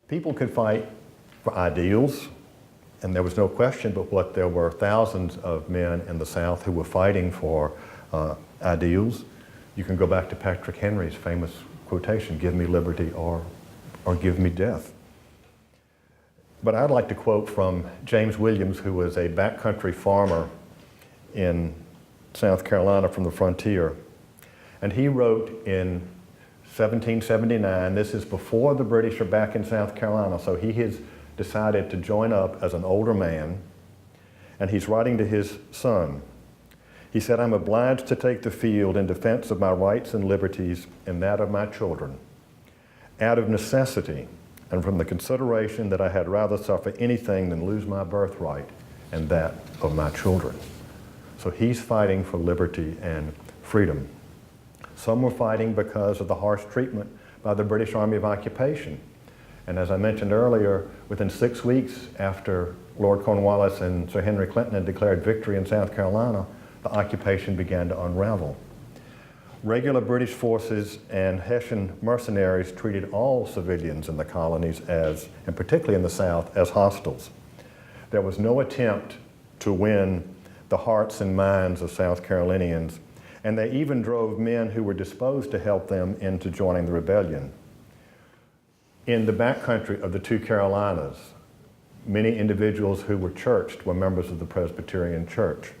People could fight for ideals, and there was no question but what there were thousands of men in the South who were fighting for ideals. You can go back to Patrick Henry's famous quotation, "Give me liberty or give me death." But I'd like to quote from James Williams, who was a backcountry farmer in South Carolina from the frontier. And he wrote in 1779, this is before the British are back in South Carolina, so he has decided to join up as an older man, and he's writing to his son. He said, "I'm obliged to take the field in defense of my rights and liberties and that of my children, out of necessity, and from the consideration that I had rather suffer anything than lose my birthright and that of my children." So he's fighting for liberty and freedom. Some were fighting because of the harsh treatment by the British Army of Occupation. And as I mentioned earlier, within 6 weeks after Lord Cornwallis and Sir Henry Clinton had declared victory in South Carolina, the occupation began to unravel. Regular British forces and Hessian mercenaries treated all civilians in the colonies as, and particularly in the South, as hostiles. There was no attempt to win the hearts and minds of South Carolinians, and they even drove men who were disposed to help them into joining the rebellion. In the backcountry of the two Carolinas, many individuals who were churched were members of the Presbyterian Church.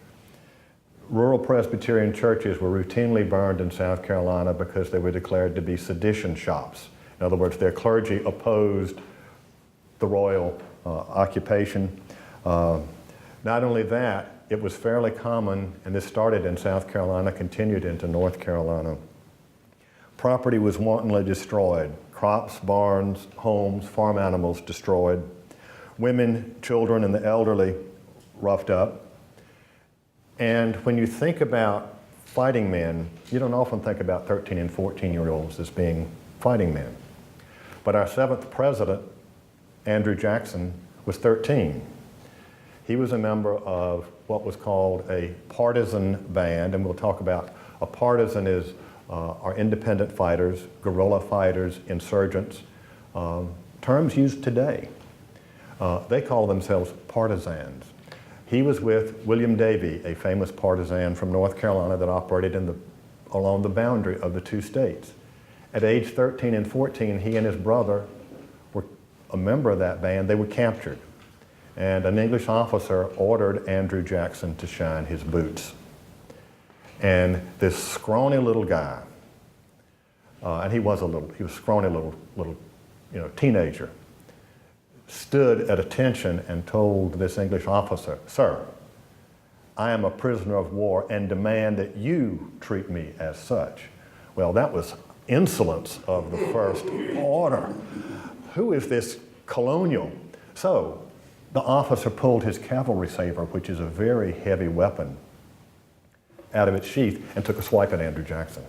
Rural Presbyterian churches were routinely burned in South Carolina because they were declared to be sedition shops. In other words, their clergy opposed the royal occupation. Not only that, it was fairly common, and this started in South Carolina, continued into North Carolina. Property was wantonly destroyed. Crops, barns, homes, farm animals destroyed. Women, children, and the elderly roughed up. And when you think about fighting men, you don't often think about 13 and 14-year-olds as being fighting men. But our 7th president, Andrew Jackson, was 13. He was a member of what was called a partisan band, and we'll talk about a partisan is are independent fighters, guerrilla fighters, insurgents, terms used today. They call themselves partisans. He was with William Davie, a famous partisan from North Carolina that operated along the boundary of the two states. At age 13 and 14, he and his brother were a member of that band. They were captured. And an English officer ordered Andrew Jackson to shine his boots. And this scrawny little guy, and he was a scrawny little teenager, stood at attention and told this English officer, "Sir, I am a prisoner of war and demand that you treat me as such." Well, that was insolence of the first order. Who is this colonial? So the officer pulled his cavalry saber, which is a very heavy weapon, out of its sheath and took a swipe at Andrew Jackson.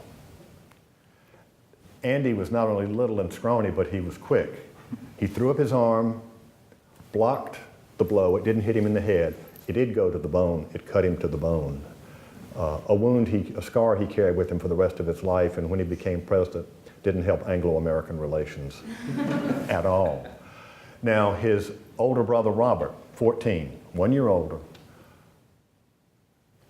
Andy was not only little and scrawny, but he was quick. He threw up his arm, blocked the blow. It didn't hit him in the head. It did go to the bone. It cut him to the bone. A scar he carried with him for the rest of his life, and when he became president, didn't help Anglo-American relations at all. Now, his older brother, Robert, 14, 1 year older,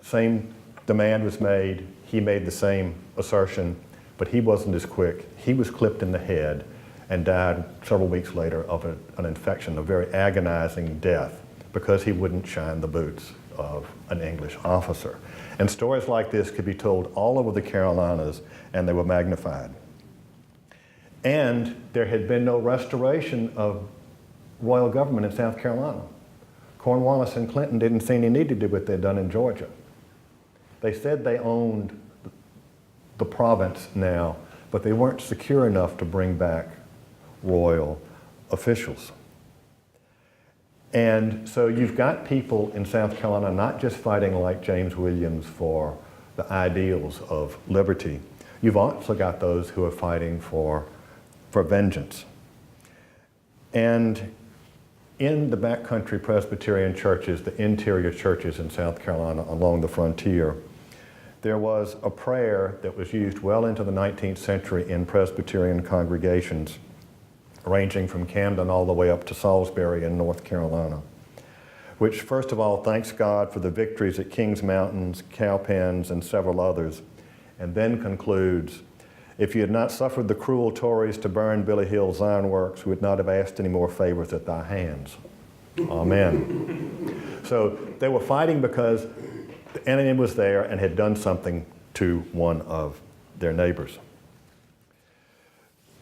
same demand was made. He made the same assertion, but he wasn't as quick. He was clipped in the head and died several weeks later of an infection, a very agonizing death, because he wouldn't shine the boots of an English officer. And stories like this could be told all over the Carolinas, and they were magnified. And there had been no restoration of royal government in South Carolina. Cornwallis and Clinton didn't see any need to do what they'd done in Georgia. They said they owned the province now, but they weren't secure enough to bring back royal officials. And so you've got people in South Carolina not just fighting like James Williams for the ideals of liberty. You've also got those who are fighting for vengeance. And in the backcountry Presbyterian churches, the interior churches in South Carolina along the frontier, there was a prayer that was used well into the 19th century in Presbyterian congregations. ranging from Camden all the way up to Salisbury in North Carolina, which first of all thanks God for the victories at Kings Mountains, Cowpens, and several others, and then concludes, if you had not suffered the cruel Tories to burn Billy Hill's ironworks, we would not have asked any more favors at thy hands. Amen. So they were fighting because the enemy was there and had done something to one of their neighbors.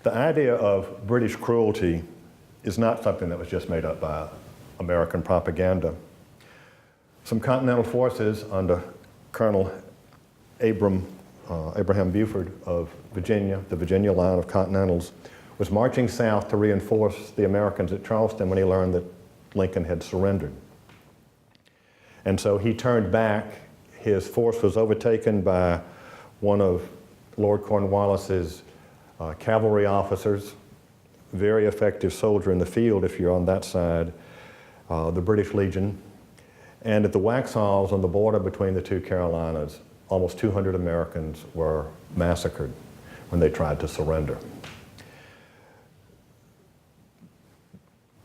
The idea of British cruelty is not something that was just made up by American propaganda. Some Continental forces under Colonel Abraham Buford of Virginia, the Virginia line of Continentals, was marching south to reinforce the Americans at Charleston when he learned that Lincoln had surrendered. And so he turned back. His force was overtaken by one of Lord Cornwallis's cavalry officers, very effective soldier in the field if you're on that side, the British Legion. And at the Waxhaws on the border between the two Carolinas, almost 200 Americans were massacred when they tried to surrender.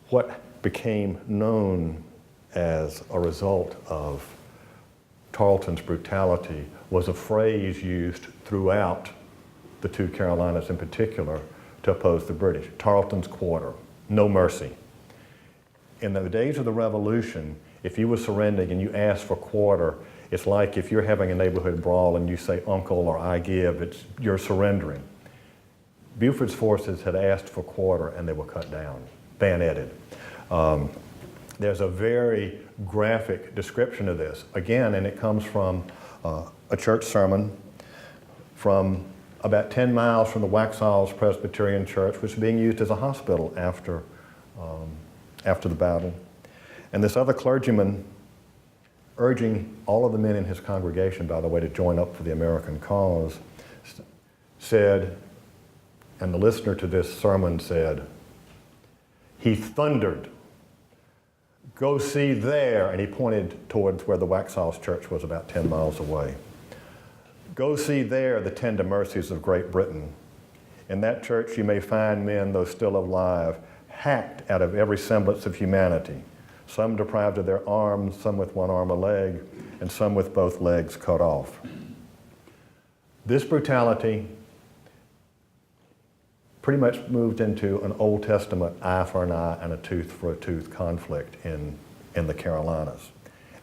What became known as a result of Tarleton's brutality was a phrase used throughout the two Carolinas in particular to oppose the British. Tarleton's quarter, no mercy. In the days of the Revolution, if you were surrendering and you asked for quarter, it's like if you're having a neighborhood brawl and you say uncle or I give, you're surrendering. Buford's forces had asked for quarter and they were cut down, bayoneted. There's a very graphic description of this, again, and it comes from a church sermon from about 10 miles from the Waxhaws Presbyterian Church, which was being used as a hospital after the battle. And this other clergyman, urging all of the men in his congregation, by the way, to join up for the American cause, said, and the listener to this sermon said, he thundered, go see there, and he pointed towards where the Waxhaws Church was about 10 miles away. Go see there the tender mercies of Great Britain. In that church you may find men, though still alive, hacked out of every semblance of humanity, some deprived of their arms, some with one arm a leg, and some with both legs cut off. This brutality pretty much moved into an Old Testament eye for an eye and a tooth for a tooth conflict in the Carolinas.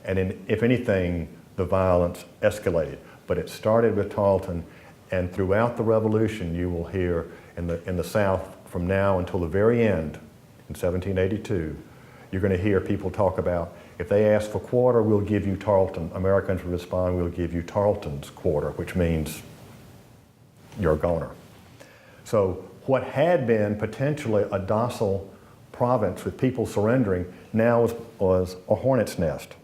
And if anything, the violence escalated. But it started with Tarleton, and throughout the Revolution you will hear in the South from now until the very end, in 1782, you're going to hear people talk about, if they ask for quarter, we'll give you Tarleton. Americans will respond, we'll give you Tarleton's quarter, which means you're a goner. So what had been potentially a docile province with people surrendering now was a hornet's nest.